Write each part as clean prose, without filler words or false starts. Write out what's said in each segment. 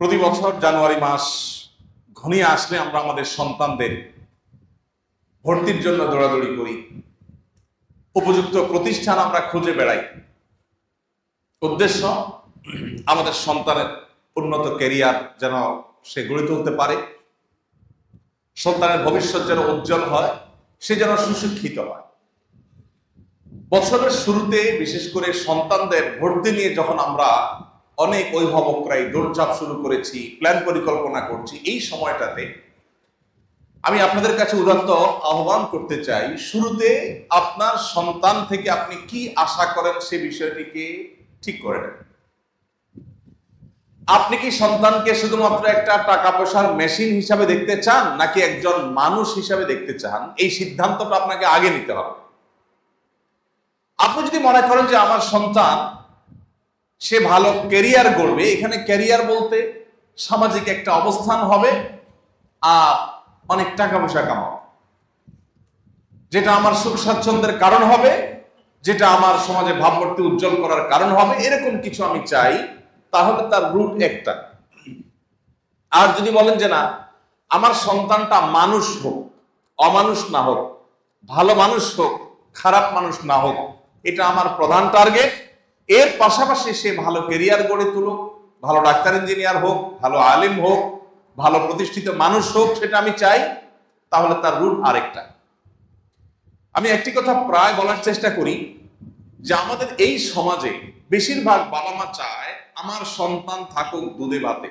প্রতি বছর জানুয়ারি মাস ঘনিয়ে আসলে আমরা আমাদের সন্তানদের ভর্তির জন্য দৌড়াদৌড়ি করি, উপযুক্ত প্রতিষ্ঠান আমরা খুঁজে বেড়াই। উদ্দেশ্য আমাদের সন্তানের উন্নত ক্যারিয়ার যেন সে গড়ে তুলতে পারে, সন্তানের ভবিষ্যৎ যেন উজ্জ্বল হয়, সে যেন সুশিক্ষিত হয়। বছরের শুরুতে বিশেষ করে সন্তানদের ভর্তি নিয়ে যখন আমরা অনেক অভিভাবকরাই দৌড়ঝাঁপ শুরু করেছি, প্ল্যান পরিকল্পনা করছি, এই সময়টাতে আমি আপনাদের কাছে উদাত্ত আহ্বান করতে চাই, শুরুতে আপনার সন্তান থেকে আপনি কি আশা করেন সে বিষয়টিকে ঠিক করে নেন। আপনি কি সন্তানকে শুধুমাত্র একটা টাকা পয়সার মেশিন হিসাবে দেখতে চান, নাকি একজন মানুষ হিসাবে দেখতে চান? এই সিদ্ধান্তটা আপনাকে আগে নিতে হবে। আপনি যদি মনে করেন যে আমার সন্তান সে ভালো ক্যারিয়ার গড়বে, এখানে ক্যারিয়ার বলতে সামাজিক একটা অবস্থান হবে আর অনেক টাকা পয়সা কামাবো, যেটা আমার সুখ স্বাচ্ছন্দ্যের কারণ হবে, যেটা আমার সমাজে ভাবমূর্তি উজ্জ্বল করার কারণ হবে, এরকম কিছু আমি চাই, তাহলে তার রুট একটা। আর যদি বলেন যে না, আমার সন্তানটা মানুষ হোক, অমানুষ না হোক, ভালো মানুষ হোক, খারাপ মানুষ না হোক, এটা আমার প্রধান টার্গেট। এর পাশাপাশি সে ভালো ক্যারিয়ার গড়ে তুলুক, ভালো ডাক্তার ইঞ্জিনিয়ার হোক, ভালো আলিম হোক, ভালো প্রতিষ্ঠিত মানুষ হোক, সেটা আমি চাই, তাহলে তার রুট আরেকটা। আমি একটি কথা প্রায় বলার চেষ্টা করি যে আমাদের এই সমাজে বেশিরভাগ বাবা মা চায় আমার সন্তান থাকুক দুধে ভাতে,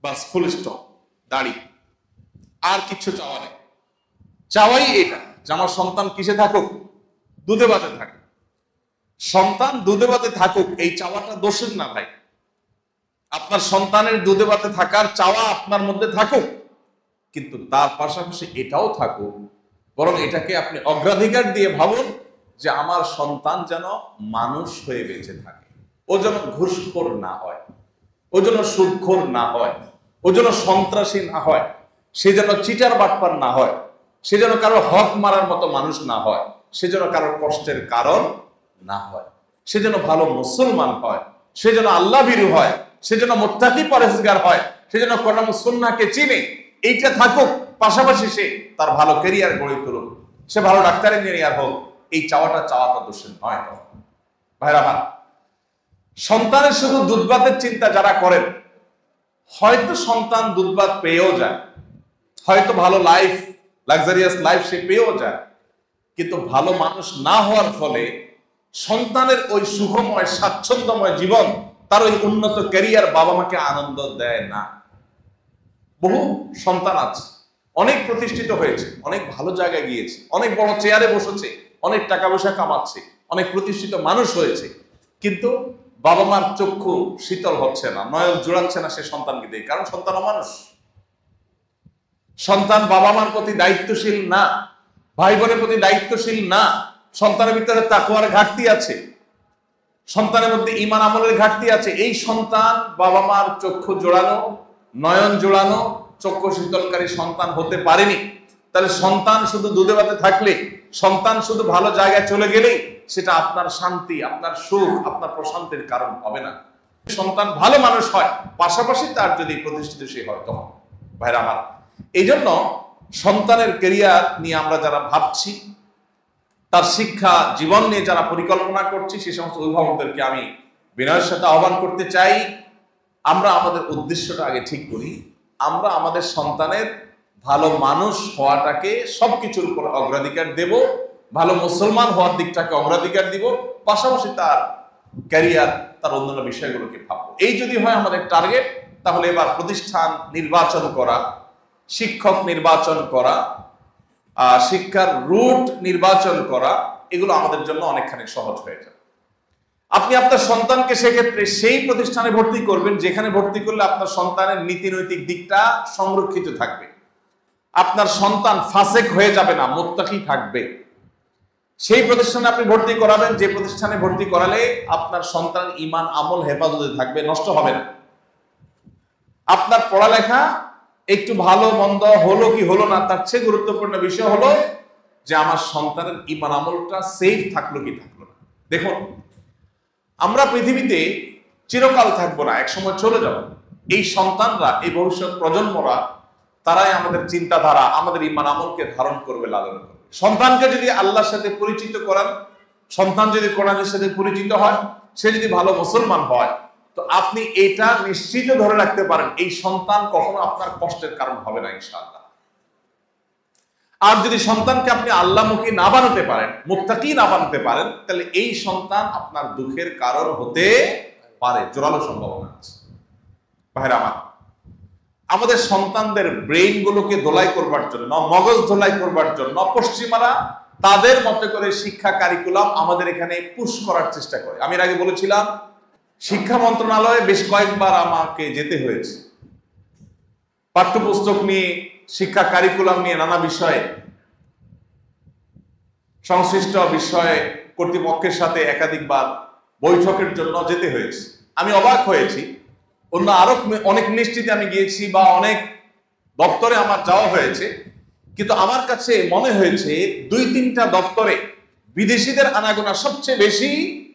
বাস, ফুল স্টপ, দাড়ি, আর কিছু চাওয়া নেই। চাওয়াই এটা যে আমার সন্তান কিসে থাকুক? দুধে ভাতে থাকুক। সন্তান দুধে ভাতে থাকুক, এই চাওয়াটা দোষের না ভাই। আপনার সন্তানের দুধে ভাতে থাকার চাওয়া আপনার মধ্যে থাকুক, কিন্তু তার পাশাপাশি এটাও থাকুক, বরং এটাকে আপনি অগ্রাধিকার দিয়ে ভাবুন যে আমার সন্তান যেন মানুষ হয়ে বেঁচে থাকে। ও যেন ঘুষখোর না হয়, ও যেন সুদখোর না হয়, ও যেন সন্ত্রাসী না হয়, সে যেন চিটার বাটপার না হয়, সে যেন কারো হক মারার মতো মানুষ না হয়, সে যেন কারোর কষ্টের কারণ না হয়, সে যেন ভালো মুসলমান হয়, সে যেন আল্লাহ ভীরু হয়, সে যেন মুত্তাকি পরহেজগার হয়, সে যেন কোরআন সুন্নাহকে চিনে। এইটা থাকুক, পাশাপাশি সে তার ভালো ক্যারিয়ার গড়ে তুলুক, সে ভালো ডাক্তার ইঞ্জিনিয়ার হোক। এই চাওয়াটা দোষের নয়। ভাইরা আমার, সন্তানের শুধু দুধভাতের চিন্তা যারা করেন, হয়তো সন্তান দুধভাত পেয়েও যায়, হয়তো ভালো লাইফ, লাক্সারিয়াস লাইফ সে পেয়েও যায়, কিন্তু ভালো মানুষ না হওয়ার ফলে সন্তানের ওই সুখময় স্বাচ্ছন্দ্যময় জীবন, তার ওই উন্নত ক্যারিয়ার বাবা মাকে আনন্দ দেয় না। বহু সন্তান আছে, অনেক প্রতিষ্ঠিত হয়েছে, অনেক ভালো জায়গায় গিয়েছে, অনেক বড় চেয়ারে বসেছে, অনেক টাকা পয়সা কামাচ্ছে, অনেক প্রতিষ্ঠিত মানুষ হয়েছে, কিন্তু বাবা মার চক্ষু শীতল হচ্ছে না, নয়ন জোড়াচ্ছে না সে সন্তানকে দিয়ে। কারণ সন্তান অমানুষ, সন্তান বাবা মার প্রতি দায়িত্বশীল না, ভাই বোনের প্রতি দায়িত্বশীল না, সন্তানের ভিতরে তাকওয়ার ঘাটতি আছে, সন্তানের মধ্যে ঈমান আমলের ঘাটতি আছে। এই সন্তান বাবা মার চক্ষু জোড়ানো, নয়ন জোড়ানো, চক্ষু শীতলকারী সন্তান হতে পারেনি। তাহলে সন্তান শুধু দুধে ভাতে থাকলে, সন্তান শুধু ভালো জায়গায় চলে গেলেই সেটা আপনার শান্তি, আপনার সুখ, আপনার প্রশান্তির কারণ হবে না। সন্তান ভালো মানুষ হয়, পাশাপাশি তার যদি প্রতিষ্ঠিত সে হয় তখন। ভাইরা আমার, এই জন্য সন্তানের ক্যারিয়ার নিয়ে আমরা যারা ভাবছি, তার শিক্ষা জীবন নিয়ে যারা পরিকল্পনা করছি, সে সমস্ত অভিভাবকদেরকে আমি বিনয়ের সাথে আহ্বান করতে চাই, আমরা আমাদের উদ্দেশ্যটা আগে ঠিক করি। আমরা আমাদের সন্তানের ভালো মানুষ হওয়াটাকে সবকিছুর উপর অগ্রাধিকার দেব, ভালো মুসলমান হওয়ার দিকটাকে অগ্রাধিকার দিব, পাশাপাশি তার ক্যারিয়ার, তার অন্যান্য বিষয়গুলোকে ভাববো। এই যদি হয় আমাদের টার্গেট, তাহলে এবার প্রতিষ্ঠান নির্বাচন করা, শিক্ষক নির্বাচন করা, শিক্ষার রুট নির্বাচন করা, এগুলো আমাদের জন্য অনেকখানি সহজ হয়ে যাবে। আপনি আপনার সন্তানকে সেক্ষেত্রে সেই প্রতিষ্ঠানে ভর্তি করবেন যেখানে ভর্তি করলে আপনার সন্তানের নীতি নৈতিক দিকটা সংরক্ষিত থাকবে, আপনার সন্তান ফাসেক হয়ে যাবে না, মুত্তাকি থাকবে। সেই প্রতিষ্ঠানে আপনি ভর্তি করাবেন যে প্রতিষ্ঠানে ভর্তি করালে আপনার সন্তান ঈমান আমল হেফাজতে থাকবে, নষ্ট হবে না। আপনার পড়ালেখা একটু ভালো মন্দ হলো কি হলো না, তার চেয়ে গুরুত্বপূর্ণ বিষয় হলো যে আমার সন্তানের ঈমান আমলটা সেফ থাকলো কি থাকলো না। দেখুন, আমরা পৃথিবীতে চিরকাল থাকবো না, একসময় চলে যাব। এই সন্তানরা, এই ভবিষ্যৎ প্রজন্মরা, তারাই আমাদের চিন্তাধারা, আমাদের ঈমান আমলকে ধারণ করবে, লালন করবে। সন্তানকে যদি আল্লাহর সাথে পরিচিত করান, সন্তান যদি কোরআনের সাথে পরিচিত হয়, সে যদি ভালো মুসলমান হয়, তো আপনি এটা নিশ্চিত ধরে রাখতে পারেন, এই সন্তান কখনো আপনার কষ্টের কারণ হবে না ইনশাআল্লাহ। আর যদি সন্তানকে আপনি আল্লাহমুখী না বানাতে পারেন, মুত্তাকি না বানাতে পারেন, তাহলে এই সন্তান আপনার দুঃখের কারণ হতে পারে, জোরালো সম্ভাবনা আছে। ভাইরা আমার, আমাদের সন্তানদের ব্রেইন গুলোকে ধোলাই করবার জন্য, মগজ ধোলাই করবার জন্য পশ্চিমারা তাদের মতো করে শিক্ষা কারিকুলাম আমাদের এখানে পুশ করার চেষ্টা করে। আমি এর আগে বলেছিলাম, শিক্ষা মন্ত্রণালয়ে বেশ কয়েকবার আমাকে যেতে হয়েছে, পাঠ্যপুস্তক নিয়ে, শিক্ষা কারিকুলাম নিয়ে, নানা বিষয়ে, সংশ্লিষ্ট বিষয়ে কর্তৃপক্ষের সাথে একাধিকবার বৈঠকের জন্য যেতে হয়েছে। আমি অবাক হয়েছি, অন্য আরো অনেক মিনিস্ট্রিতে আমি গিয়েছি বা অনেক দপ্তরে আমার যাওয়া হয়েছে, কিন্তু আমার কাছে মনে হয়েছে 2-3টা দপ্তরে বিদেশিদের আনাগোনা সবচেয়ে বেশি,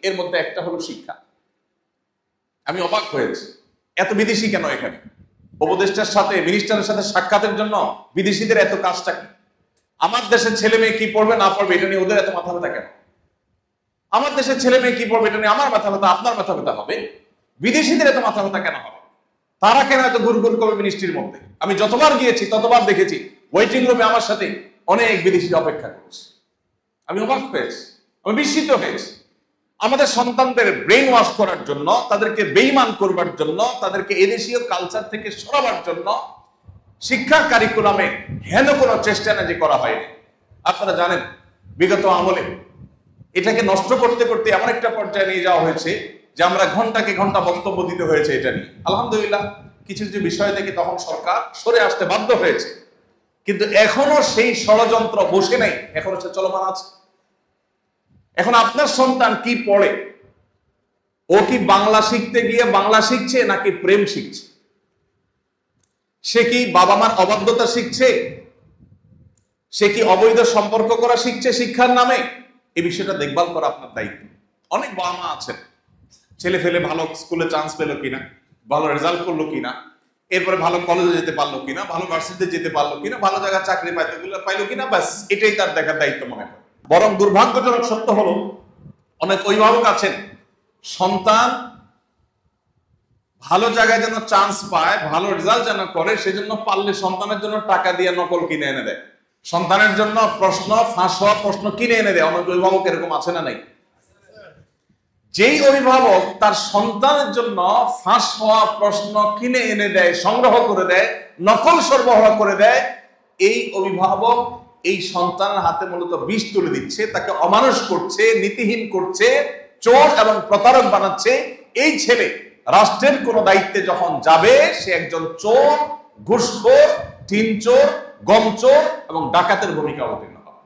এর মধ্যে একটা হলো শিক্ষা। আমি অবাক হয়েছি, এত বিদেশি কেন এখানে? উপদেষ্টার সাথে, মিনিস্টারের সাথে সাক্ষাতের জন্য বিদেশিদের এত কাজটা কি? আমার দেশের ছেলে মেয়ে কি পড়বে না পড়বে এটা নিয়ে ওদের এত মাথা ব্যথা কেন? আমার দেশের ছেলে মেয়ে কি পড়বে এটা নিয়ে আমার মাথা ব্যথা, আপনার মাথা ব্যথা হবে, বিদেশিদের এত মাথা ব্যথা কেন হবে? তারা কেন এত ঘুরঘুর করবে মিনিস্ট্রির মধ্যে? আমি যতবার গিয়েছি ততবার দেখেছি ওয়েটিং রুমে আমার সাথে অনেক বিদেশি অপেক্ষা করছে। আমি অবাক হয়েছি, আমি বিস্মিত হয়েছি। আমাদের সন্তানদের ব্রেইন ওয়াশ করার জন্য, তাদেরকে বেঈমান করবার জন্য, তাদেরকে এদেশীয় কালচার থেকে সরাবার জন্য শিক্ষা কারিকুলামে হেন কোনো চেষ্টা না যে করা হয়নি। আপনারা জানেন, বিগত আমলে এটাকে নষ্ট করতে করতে এমন একটা পর্যায়ে নিয়ে যাওয়া হয়েছে যে আমরা ঘন্টাকে ঘন্টা বক্তব্য দিতে হয়েছে এটা নিয়ে। আলহামদুলিল্লাহ, কিছু কিছু বিষয় থেকে তখন সরকার সরে আসতে বাধ্য হয়েছে, কিন্তু এখনো সেই ষড়যন্ত্র বসে নাই, এখনো সে চলমান আছে। এখন আপনার সন্তান কি পড়ে? ও কি বাংলা শিখতে গিয়ে বাংলা শিখছে নাকি প্রেম শিখছে? সে কি বাবা মার অবাধ্যতা শিখছে? সে কি অবৈধ সম্পর্ক করা শিখছে শিক্ষার নামে? এই বিষয়টা দেখভাল করা আপনার দায়িত্ব। অনেক বাবা মা আছেন, ছেলে ফেলে ভালো স্কুলে চান্স পেলো কিনা, ভালো রেজাল্ট করলো কিনা, এরপরে ভালো কলেজে যেতে পারলো কিনা, ভালো ভার্সিটিতে যেতে পারলো কিনা, ভালো জায়গায় চাকরি পাইলো কিনা, ব্যাস এটাই তার দেখার দায়িত্ব মনে করে। বরং দুর্ভাগ্যজনক সত্য হলো, অনেক অভিভাবক আছেন, সন্তান ভালো জায়গায় যেন চান্স পায়, ভালো রেজাল্ট যেন করে, সেজন্য পারলে সন্তানের জন্য টাকা দিয়ে নকল কিনে এনে দেয়, সন্তানের জন্য প্রশ্ন, ফাঁস হওয়া প্রশ্ন কিনে এনে দেয়। অনেক অভিভাবক এরকম আছে না নাই? যেই অভিভাবক তার সন্তানের জন্য ফাঁস হওয়া প্রশ্ন কিনে এনে দেয়, সংগ্রহ করে দেয়, নকল সরবরাহ করে দেয়, এই অভিভাবক এই সন্তানের হাতে মূলত বিষ তুলে দিচ্ছে, তাকে অমানুষ করছে, নীতিহীন করছে, চোর এবং প্রতারক বানাচ্ছে। এই ছেলে রাষ্ট্রের কোন দায়িত্বে যখন যাবে, সে একজন চোর, ঘুষখোর, টিন চোর, গম চোর এবং ডাকাতের ভূমিকা অবতীর্ণ হবে।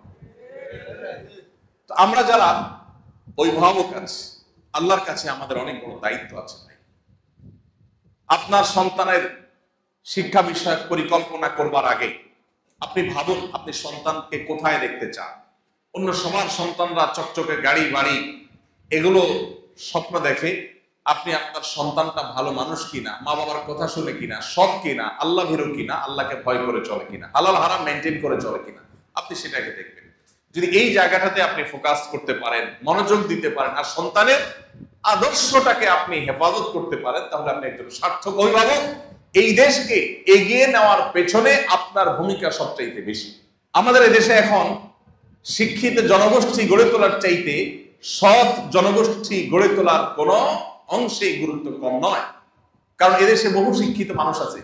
আমরা যারা অভিভাবক আছি, আল্লাহর কাছে আমাদের অনেক বড় দায়িত্ব আছে। আপনার সন্তানের শিক্ষা বিষয়ক পরিকল্পনা করবার আগে আপনি ভাবুন, আপনি সন্তানকে কোথায় দেখতে চান। অন্য সবার সন্তানরা চকচকে গাড়ি বাড়ি এগুলো স্বপ্ন দেখে, আপনি আপনার সন্তানটা ভালো মানুষ কিনা, মা বাবার কথা শুনে কিনা, সৎ কিনা, আল্লাহ ভীরু কিনা, আল্লাহকে ভয় করে চলে কিনা, হালাল হারাম মেনটেন করে চলে কিনা, আপনি সেটাকে দেখবেন। যদি এই জায়গাটাতে আপনি ফোকাস করতে পারেন, মনোযোগ দিতে পারেন, আর সন্তানের আদর্শটাকে আপনি হেফাজত করতে পারেন, তাহলে আপনি একজন সার্থক অভিভাবক। এই দেশকে এগিয়ে নেওয়ার পেছনে আপনার ভূমিকা সবচাইতে বেশি। আমাদের এদেশে এখন শিক্ষিত জনগোষ্ঠী গড়ে তোলার চাইতে সৎ জনগোষ্ঠী গড়ে তোলার কোন অংশেই গুরুত্ব কম নয়। কারণ এদেশে বহু শিক্ষিত মানুষ আছে,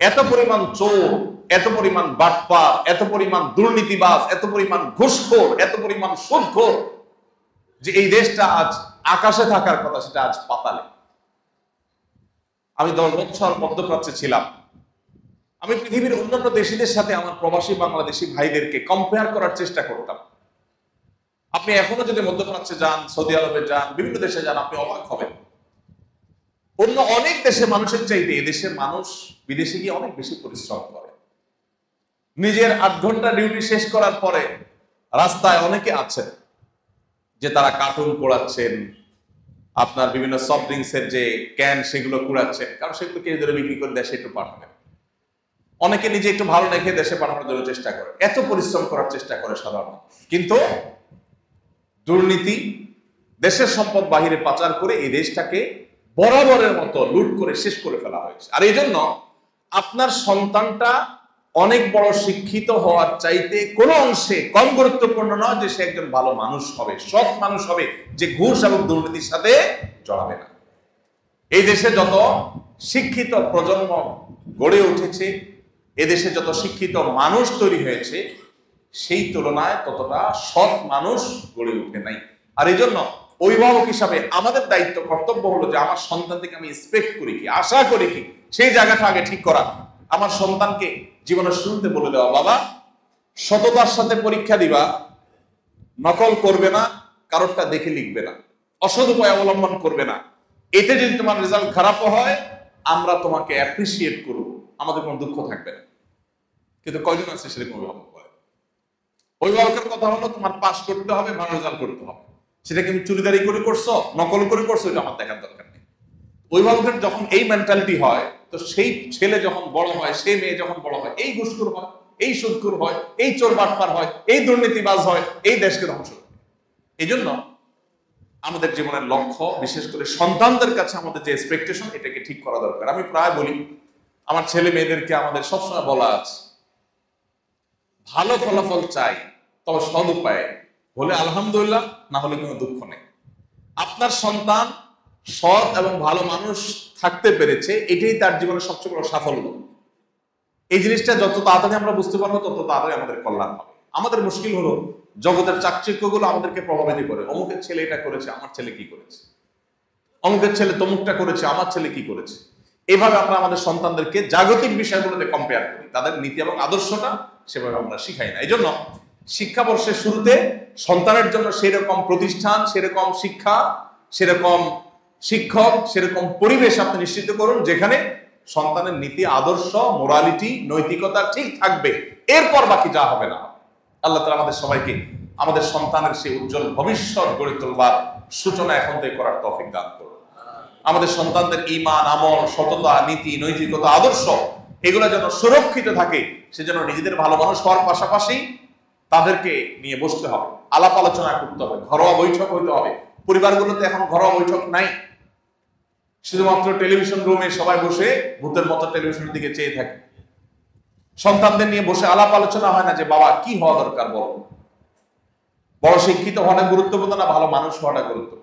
এত পরিমাণ চোর, এত পরিমাণ বাটপার, এত পরিমাণ দুর্নীতিবাজ, এত পরিমাণ ঘুষখোর, এত পরিমাণ সুদখোর, যে এই দেশটা আজ আকাশে থাকার কথা, সেটা আজ পাতালে। আমি 10 বছর মধ্যপ্রাচ্যে ছিলাম। আমি পৃথিবীর অন্যান্য দেশীদের সাথে আমার প্রবাসী বাংলাদেশি ভাইদেরকে কম্পেয়ার করার চেষ্টা করতাম। আপনি এখনো যদি মধ্যপ্রাচ্যে যান, সৌদি আরবে যান, বিভিন্ন দেশে যান, আপনি অবাক হবেন। অন্য অনেক দেশে মানুষের চাইতে এদেশের মানুষ বিদেশে গিয়ে অনেক বেশি পরিশ্রম করে। নিজের 8 ঘন্টা ডিউটি শেষ করার পরে রাস্তায় অনেকে আছেন যে তারা কার্টুন পোড়াচ্ছেন, আপনার বিভিন্ন সফট ড্রিঙ্কসের যে ক্যান সেগুলো কুড়াচ্ছেন, কারণ সেগুলো কেউ ধরে বিক্রি করে দেশে একটু পাঠাবেন। অনেকে নিজে একটু ভালো রেখে দেশে পাঠানোর জন্য চেষ্টা করে, এত পরিশ্রম করার চেষ্টা করে সাধারণ, কিন্তু দুর্নীতি, দেশের সম্পদ বাহিরে পাচার করে এই দেশটাকে বরাবরের মতো লুট করে শেষ করে ফেলা হয়েছে। আর এই জন্য আপনার সন্তানটা অনেক বড় শিক্ষিত হওয়ার চাইতে কোনো অংশে কম গুরুত্বপূর্ণ নয় যে সে একজন ভালো মানুষ হবে, সৎ মানুষ হবে, যে ঘুষ এবং দুর্নীতির সাথে জড়াবে না। এই দেশে যত শিক্ষিত প্রজন্ম গড়ে উঠেছে, এদেশে যত শিক্ষিত মানুষ তৈরি হয়েছে, সেই তুলনায় ততটা সৎ মানুষ গড়ে উঠে নাই। আর এই জন্য অভিভাবক হিসাবে আমাদের দায়িত্ব, কর্তব্য হলো যে আমার সন্তান থেকে আমি এক্সপেক্ট করি কি, আশা করি কি, সেই জায়গাটা আগে ঠিক করা। আমার সন্তানকে জীবনের শুরুতে বলে দেওয়া, বাবা সততার সাথে পরীক্ষা দিবা, নকল করবে না, কারোরটা দেখে লিখবে না, অসৎ উপায় অবলম্বন করবে না। এতে যদি তোমার রেজাল্ট খারাপও হয়, আমরা তোমাকে অ্যাপ্রিসিয়েট করব, আমাদের কোনো দুঃখ থাকবে না। কিন্তু কয়জন আছে সেরকম অভিভাবক বলে? অভিভাবকের কথা হলো তোমার পাস করতে হবে, ভালো রেজাল্ট করতে হবে। সেটা কি চুরিদারি করে করছো, নকল করে করছো, এটা আমার দেখার দরকার নেই। অভিভাবকের যখন এই মেন্টালিটি হয়, তো সেই ছেলে যখন বড় হয়, সেই মেয়ে যখন বড় হয়, এই ঘুষখোর হয়, এই সুদখোর হয়, এই চোর বাটপার হয়, এই দুর্নীতিবাজ হয়, এই দেশকে ধ্বংস করে। এই জন্য আমাদের জীবনের লক্ষ্য, বিশেষ করে সন্তানদের কাছে আমাদের যে এক্সপেকটেশন, এটাকে ঠিক করা দরকার। আমি প্রায় বলি, আমার ছেলে মেয়েদেরকে আমাদের সবসময় বলা আছে, ভালো ফলাফল চাই, তবে সদ উপায়ে হলে আলহামদুলিল্লাহ, না হলে কোনো দুঃখ নেই। আপনার সন্তান সৎ এবং ভালো মানুষ থাকতে পেরেছে, এটাই তার জীবনের সবচেয়ে বড় সাফল্য। এই জিনিসটা যত তাড়াতাড়ি আমরা বুঝতে পারবো, তত তাড়াতাড়ি আমাদের কল্যাণ হবে। আমাদের মুশকিল হলো জগতের চাকচিক্যগুলো আমাদেরকে প্রভাবিত করে। অমুকের ছেলে এটা করেছে, আমার ছেলে কি করেছে, অমুকের ছেলে তমুকটা করেছে, আমার ছেলে কি করেছে। এভাবে আমরা আমাদের সন্তানদেরকে জাগতিক বিষয়গুলোতে কম্পেয়ার করি, তাদের নীতি এবং আদর্শটা সেভাবে আমরা শিখাই না। এই জন্য শিক্ষাবর্ষের শুরুতে সন্তানের জন্য সেরকম প্রতিষ্ঠান, সেরকম শিক্ষা, সেরকম শিক্ষক, সেরকম পরিবেশ আপনি নিশ্চিত করুন যেখানে সন্তানের নীতি, আদর্শ, মোরালিটি, নৈতিকতা ঠিক থাকবে। এরপর বাকি যা হবে না। আল্লাহ তাআলা আমাদের সবাইকে আমাদের সন্তানের সেই উজ্জ্বল ভবিষ্যৎ গড়ে তোলবার সূচনা এখন থেকে করার তৌফিক দান করুন। আমাদের সন্তানদের ঈমান, আমল, সততা, নীতি, নৈতিকতা, আদর্শ এগুলো যেন সুরক্ষিত থাকে, সেজন্য নিজেদের ভালো মানুষ হওয়ার পাশাপাশি তাদেরকে নিয়ে বসতে হবে, আলাপ আলোচনা করতে হবে, ঘরোয়া বৈঠক হইতে হবে। পরিবারগুলোতে এখন ঘরোয়া বৈঠক নাই, শুধুমাত্র টেলিভিশন রুমে সবাই বসে ভূতের মতো টেলিভিশনের দিকে চেয়ে থাকে। সন্তানদের নিয়ে বসে আলাপ আলোচনা হয় না যে বাবা কি হওয়া দরকার, বলো বড় শিক্ষিত হওয়াটা গুরুত্বপূর্ণ না ভালো মানুষ হওয়াটা গুরুত্বপূর্ণ।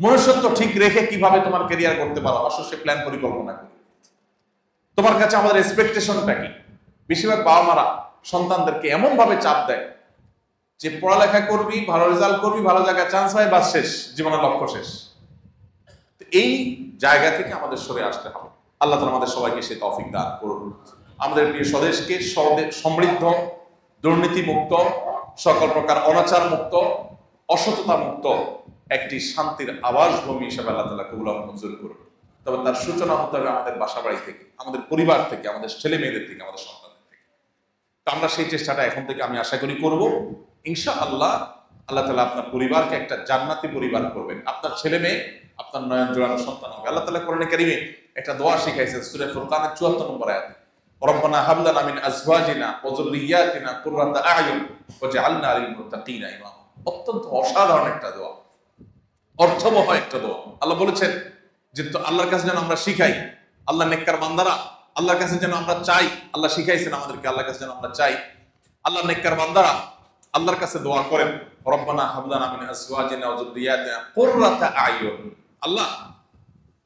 মনুষ্যত্ব ঠিক রেখে কিভাবে তোমার ক্যারিয়ার করতে পারো, আসলে সে প্ল্যান পরিকল্পনা করি। তোমার কাছে আমাদের এক্সপেকটেশনটা কি? বেশিরভাগ বাবা মারা সন্তানদেরকে এমন ভাবে চাপ দেয় যে পড়ালেখা করবি, ভালো রেজাল্ট করবি, ভালো জায়গায় চান্স পাই, বাস শেষ, জীবনের লক্ষ্য শেষ। এই জায়গা থেকে আমাদের সরে আসতে হবে। আল্লাহ তাআলা আমাদের সবাইকে সে তৌফিক দান করুন। আমাদের প্রিয় স্বদেশকে সমৃদ্ধ, দুর্নীতি মুক্ত, সকল প্রকার অনাচার মুক্ত, অসততা মুক্ত একটি শান্তির আবাসভূমি হিসেবে আল্লাহ তাআলা কবুল এবং মঞ্জুর করুন। তবে তার সূচনা হতে হবে আমাদের বাসা বাড়ি থেকে, আমাদের পরিবার থেকে, আমাদের ছেলে মেয়েদের থেকে, আমাদের সন্তানদের থেকে। তো আমরা সেই চেষ্টাটা এখন থেকে আমি আশা করি করব ইনশাআল্লাহ। আল্লাহ তাআলা আপনার পরিবারকে একটা জান্নাতি পরিবার করবেন, আপনার ছেলে মেয়ে আপনার নয়ন জোড়ানো সন্তান হবে। আল্লাহ তাআলা কোরআনে কারীমে একটা দোয়া শিখাইছেন সূরা ফুরকানের ৭৪ নম্বর আয়াতে, রব্বানা হাব লানা মিন আজওয়াজিনা ওয়া যুররিয়াতিনা কুররাতা আ'য়ুন ওয়াজআলনা লিল মুত্তাকিনা ইমামা। অত্যন্ত অসাধারণ একটা দোয়া, অর্থবহ একটা দোয়া। আল্লাহ বলেছেন যে তো আল্লাহর কাছে যেন আমরা শিখাই, আল্লাহ নেককার বান্দারা আল্লাহর কাছে যেন আমরা চাই, আল্লাহ শিখাইছেন আমাদেরকে আল্লাহর কাছে যেন আমরা চাই, আল্লাহ নেককার বান্দারা আল্লাহর কাছে দোয়া করেন, রব্বানা হাব লানা মিন আজওয়াজিনা ওয়া যুররিয়াতিনা কুররাতা আ'য়ুন। আল্লাহ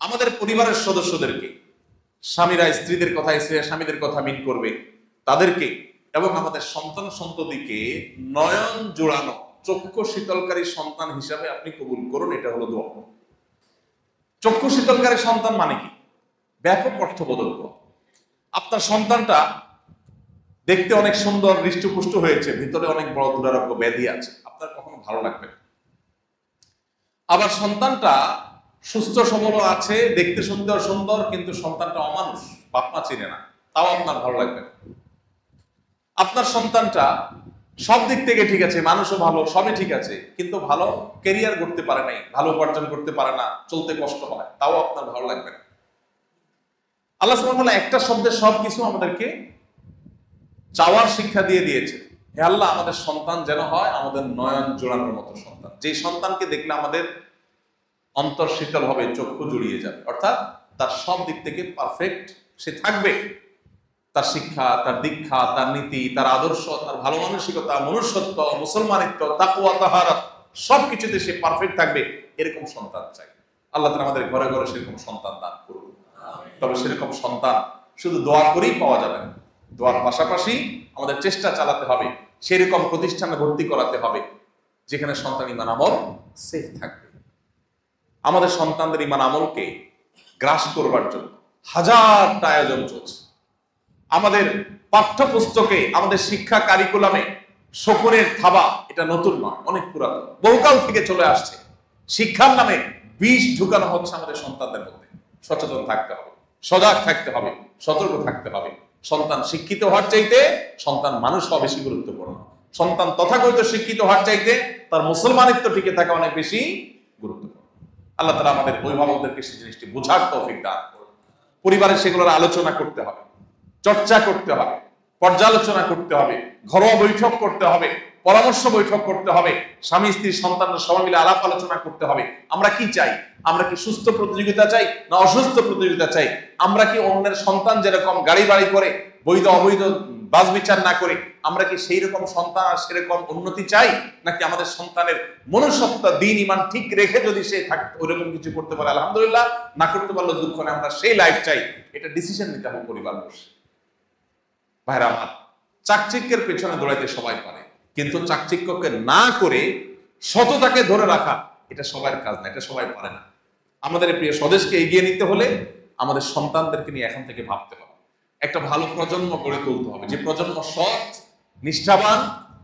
আমাদের পরিবারের সদস্যদেরকে, স্বামীরা স্ত্রীদের কথা, স্ত্রীরা স্বামীদের কথা মিন করবে, তাদেরকে এবং আমাদের সন্তান সন্ততিকে নয়ন জোড়ানো, চক্ষু শীতলকারী সন্তান হিসাবে আপনি কবুল করুন। এটা হলো দোয়া। চক্ষু শীতলকারী সন্তান মানে কি? ব্যাপক অর্থবোধক। আপনার সন্তানটা দেখতে অনেক সুন্দর, হৃষ্টপুষ্ট হয়েছে, ভিতরে অনেক বড় দুরারোগ্য ব্যাধি আছে, আপনার কখনো ভালো লাগবে না। আবার সন্তানটা সুস্থ সবল আছে, দেখতে সুন্দর সুন্দর, কিন্তু সন্তানটা অমানুষ, বাপ মা চিনে না, তাও আপনার ভালো লাগবে না। আপনার সন্তানটা সব দিক থেকে ঠিক আছে, মানুষও ভালো, সবই ঠিক আছে, কিন্তু ভালো ক্যারিয়ার করতে পারে নাই, ভালো উপার্জন করতে পারে না, চলতে কষ্ট হয়, তাও আপনার ভালো লাগবে না। আল্লাহ সুবহানাহু ওয়া তাআলা একটা শব্দে সবকিছু আমাদেরকে চাওয়ার শিক্ষা দিয়ে দিয়েছে। হে আল্লাহ, আমাদের সন্তান যেন হয় আমাদের নয়ন জোড়ানোর মতো সন্তান, যে সন্তানকে দেখলে আমাদের অন্তর শীতল হবে, চক্ষু জুড়িয়ে যাবে, অর্থাৎ তার সব দিক থেকে পারফেক্ট সে থাকবে। তার শিক্ষা, তার দীক্ষা, তার নীতি, তার আদর্শ, তার ভালো মানসিকতা, মনুষ্যত্ব, মুসলমানিত্ব, তাকওয়া, তাহারাত সবকিছুতে সে পারফেক্ট থাকবে, এরকম সন্তান চাই। আল্লাহ তাআলা আমাদের ঘরে ঘরে সেরকম সন্তান দান করুন। তবে সেরকম সন্তান শুধু দোয়া করেই পাওয়া যাবে না, দোয়ার পাশাপাশি আমাদের চেষ্টা চালাতে হবে, সেরকম প্রতিষ্ঠানে ভর্তি করাতে হবে যেখানে সন্তান ঈমান আমল সেফ থাকবে। আমাদের সন্তানদের ঈমান আমলকে গ্রাস করবার জন্য হাজারটা আয়োজন চলছে। আমাদের পাঠ্যপুস্তকে, আমাদের শিক্ষা কারিকুলামে শকুনের থাবা এটা নতুন নয়, অনেক পুরাতন, বহুকাল থেকে চলে আসছে। শিক্ষার নামে বিষ ঢুকানো হচ্ছে আমাদের সন্তানদের মধ্যে। সচেতন থাকতে হবে, সজাগ থাকতে হবে, সতর্ক থাকতে হবে। সন্তান শিক্ষিত হওয়ার চাইতে সন্তান মানুষ হওয়া বেশি গুরুত্বপূর্ণ। সন্তান তথাকথিত শিক্ষিত হওয়ার চাইতে তার মুসলমানিত্ব টিকে থাকা অনেক বেশি গুরুত্বপূর্ণ। আল্লাহ তাআলা আমাদের অভিভাবকদেরকে সেই জিনিসটি বোঝার তৌফিক দান করুন। পরিবারে সেগুলোর আলোচনা করতে হবে, চর্চা করতে হবে, পর্যালোচনা করতে হবে, ঘরোয়া বৈঠক করতে হবে, পরামর্শ বৈঠক করতে হবে, স্বামী স্ত্রী সন্তানরা সবাই মিলে আলাপ আলোচনা করতে হবে। আমরা কি চাই? আমরা কি সুস্থ প্রতিযোগিতা চাই না অসুস্থ প্রতিযোগিতা চাই? আমরা কি অন্যের সন্তান যেরকম গাড়ি বাড়ি করে বৈধ অবৈধ বাস বিচার না করে আমরা কি সেই রকম সন্তান আর সেরকম উন্নতি চাই, নাকি আমাদের সন্তানের মনুষ্যত্ব, দ্বীন, ঈমান ঠিক রেখে যদি সে ওইরকম কিছু করতে পারে আলহামদুলিল্লাহ, না করতে পারলে দুঃখ নেই, আমরা সেই লাইফ চাই। এটা ডিসিশন নিতে হবে পরিবার বসে। ভাইরা আমার, চাকচিক্যের পেছনে দৌড়াইতে সবাই পারে, কিন্তু চাকচিক্যকে না করে সততাকে ধরে রাখা এটা সবার কাজ না, এটা সবাই পারে না। আমাদের প্রিয় স্বদেশকে এগিয়ে নিতে হলে আমাদের সন্তানদেরকে নিয়ে এখন থেকে ভাবতে হবে। একটা ভালো প্রজন্ম গড়ে তুলতে হবে, যে প্রজন্ম সৎ, নিষ্ঠাবান,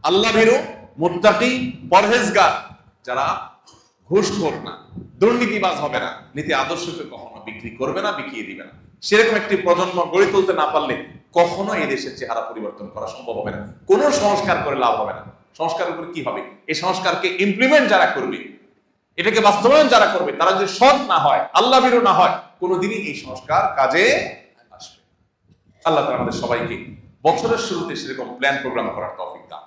আল্লাহভীরু, মুত্তাকি, পরহেজগার, যারা ঘুষখোর না, দুর্নীতিবাজ হবে না, নীতি আদর্শকে কখনো বিক্রি করবে না, বিকিয়ে দিবে না। সেরকম একটি প্রজন্ম গড়ে তুলতে না পারলে কখনো এই দেশের চেহারা পরিবর্তন করা সম্ভব হবে না। কোনো সংস্কার করে লাভ হবে না। সংস্কার করে কি হবে? এই সংস্কারকে ইমপ্লিমেন্ট যারা করবে, এটাকে বাস্তবায়ন যারা করবে, তারা যদি সৎ না হয়, আল্লাহভীরু না হয়, কোনোদিনই এই সংস্কার কাজে আসবে। আল্লাহ তাআলা আমাদের সবাইকে বছরের শুরুতে সেরকম প্ল্যান প্রোগ্রাম করার তৌফিক দান।